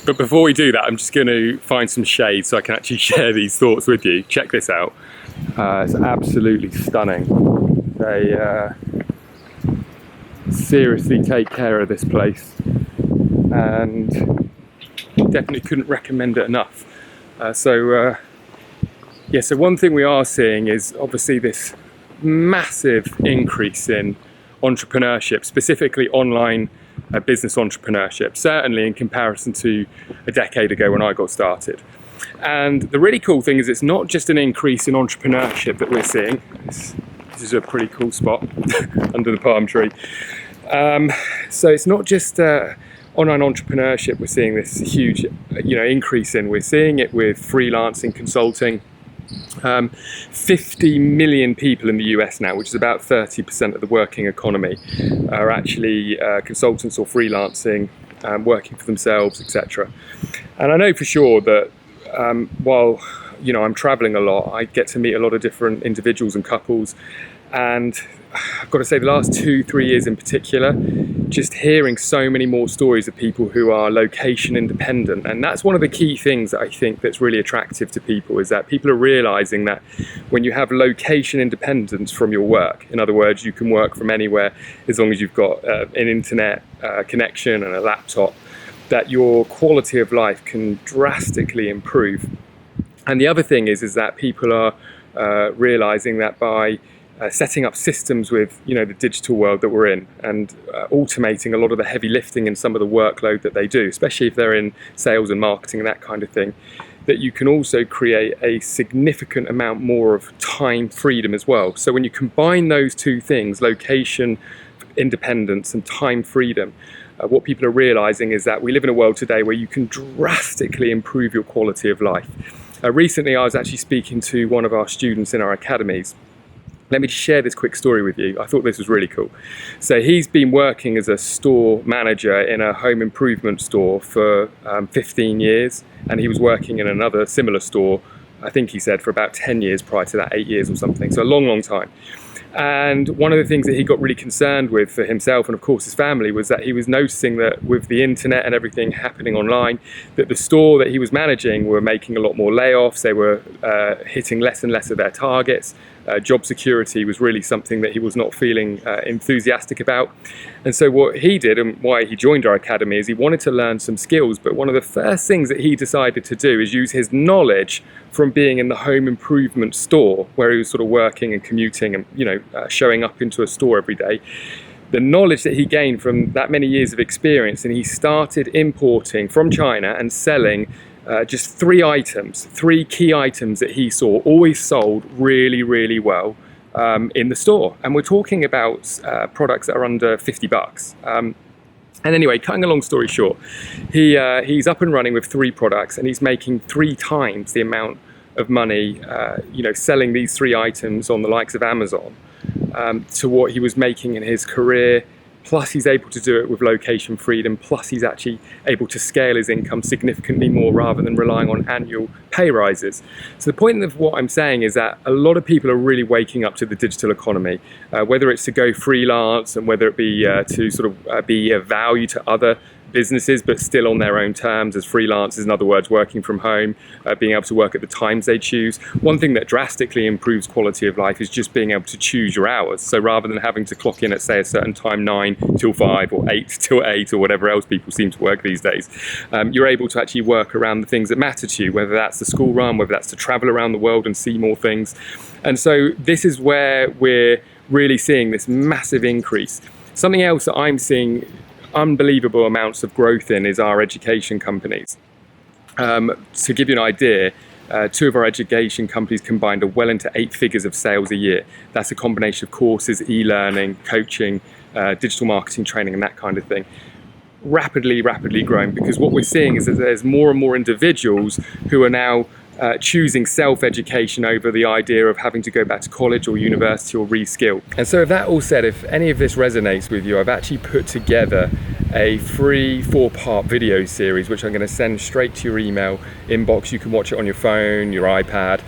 But before we do that, I'm just going to find some shade so I can actually share these thoughts with you. Check this out. It's absolutely stunning. They seriously take care of this place, and definitely couldn't recommend it enough. So one thing we are seeing is obviously this massive increase in entrepreneurship, specifically online business entrepreneurship, certainly in comparison to a decade ago when I got started. And the really cool thing is it's not just an increase in entrepreneurship that we're seeing. This is a pretty cool spot under the palm tree. So it's not just online entrepreneurship we're seeing this huge increase in. We're seeing it with freelancing, consulting. 50 million people in the US now, which is about 30% of the working economy, are actually consultants or freelancing, working for themselves, etc. And I know for sure that while I'm traveling a lot, I get to meet a lot of different individuals and couples, and I've got to say the last 2-3 years in particular, just hearing so many more stories of people who are location independent. And that's one of the key things that I think that's really attractive to people, is that people are realizing that when you have location independence from your work, in other words, you can work from anywhere as long as you've got an internet connection and a laptop, that your quality of life can drastically improve. And the other thing is that people are realizing that by setting up systems with the digital world that we're in, and automating a lot of the heavy lifting and some of the workload that they do, especially if they're in sales and marketing and that kind of thing, that you can also create a significant amount more of time freedom as well. So when you combine those two things, location independence and time freedom, what people are realizing is that we live in a world today where you can drastically improve your quality of life. Recently I was actually speaking to one of our students in our academies. Let me just share this quick story with you. I thought this was really cool. So he's been working as a store manager in a home improvement store for 15 years, and he was working in another similar store, I think he said, for about 10 years prior to that, 8 years or something, so a long time. And one of the things that he got really concerned with for himself and of course his family was that he was noticing that with the internet and everything happening online, that the store that he was managing were making a lot more layoffs, they were hitting less and less of their targets. Job security was really something that he was not feeling enthusiastic about. And so what he did, and why he joined our academy, is he wanted to learn some skills. But one of the first things that he decided to do is use his knowledge from being in the home improvement store, where he was sort of working and commuting and showing up into a store every day. The knowledge that he gained from that many years of experience, and he started importing from China and selling just 3 key items that he saw always sold really, really well in the store. And we're talking about products that are under $50. And anyway, cutting a long story short, he's up and running with 3 products, and he's making 3 times the amount of money, selling these 3 items on the likes of Amazon to what he was making in his career. Plus he's able to do it with location freedom, plus he's actually able to scale his income significantly more rather than relying on annual pay rises. So the point of what I'm saying is that a lot of people are really waking up to the digital economy, whether it's to go freelance and whether it be to sort of be of value to other businesses but still on their own terms as freelancers, in other words working from home, being able to work at the times they choose. One thing that drastically improves quality of life is just being able to choose your hours. So rather than having to clock in at say a certain time, 9 till 5 or 8 till 8 or whatever else people seem to work these days, you're able to actually work around the things that matter to you, whether that's the school run, whether that's to travel around the world and see more things. And so this is where we're really seeing this massive increase. Something else that I'm seeing unbelievable amounts of growth in is our education companies. To give you an idea, 2 of our education companies combined are well into 8 figures of sales a year. That's a combination of courses, e-learning, coaching, digital marketing training and that kind of thing. Rapidly growing, because what we're seeing is that there's more and more individuals who are now choosing self-education over the idea of having to go back to college or university or reskill. And so with that all said, if any of this resonates with you, I've actually put together a free 4-part video series which I'm going to send straight to your email inbox. You can watch it on your phone, your iPad,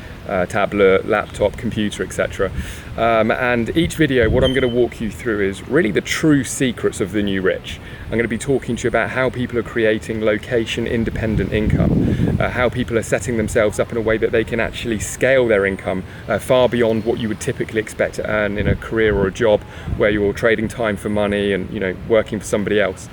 tablet, laptop, computer, etc. And each video, what I'm going to walk you through is really the true secrets of the new rich. I'm going to be talking to you about how people are creating location independent income, how people are setting themselves up in a way that they can actually scale their income far beyond what you would typically expect to earn in a career or a job where you're trading time for money and working for somebody else.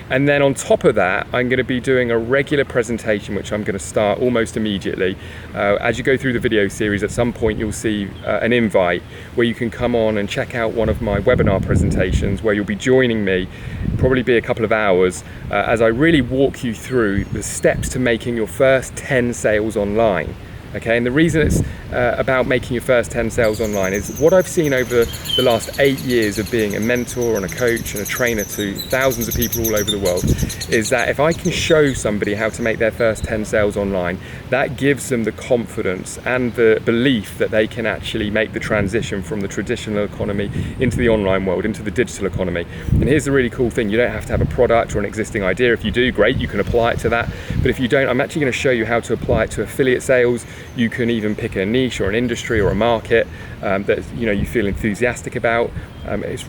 And then on top of that, I'm going to be doing a regular presentation, which I'm going to start almost immediately. As you go through the video series, at some point you'll see an invite where you can come on and check out one of my webinar presentations, where you'll be joining me, probably be a couple of hours, as I really walk you through the steps to making your first 10 sales online. Okay, and the reason it's about making your first 10 sales online is what I've seen over the last 8 years of being a mentor and a coach and a trainer to thousands of people all over the world, is that if I can show somebody how to make their first 10 sales online, that gives them the confidence and the belief that they can actually make the transition from the traditional economy into the online world, into the digital economy. And here's the really cool thing: you don't have to have a product or an existing idea. If you do, great, you can apply it to that. But if you don't, I'm actually going to show you how to apply it to affiliate sales. You can even pick a niche or an industry or a market that you feel enthusiastic about.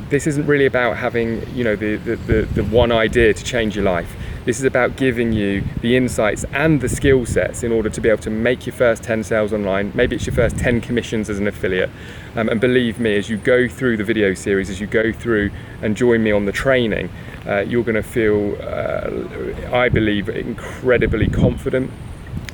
This isn't really about having the one idea to change your life. This is about giving you the insights and the skill sets in order to be able to make your first 10 sales online. Maybe it's your first 10 commissions as an affiliate. And believe me, as you go through the video series, as you go through and join me on the training, you're going to feel, I believe, incredibly confident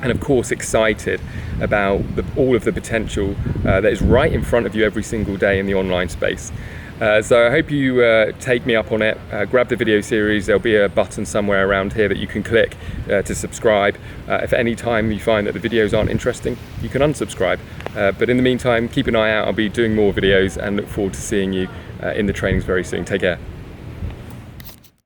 and of course excited about all of the potential that is right in front of you every single day in the online space. So I hope you take me up on it. Grab the video series. There'll be a button somewhere around here that you can click to subscribe. If at any time you find that the videos aren't interesting, you can unsubscribe. But in the meantime, keep an eye out. I'll be doing more videos and look forward to seeing you in the trainings very soon. Take care.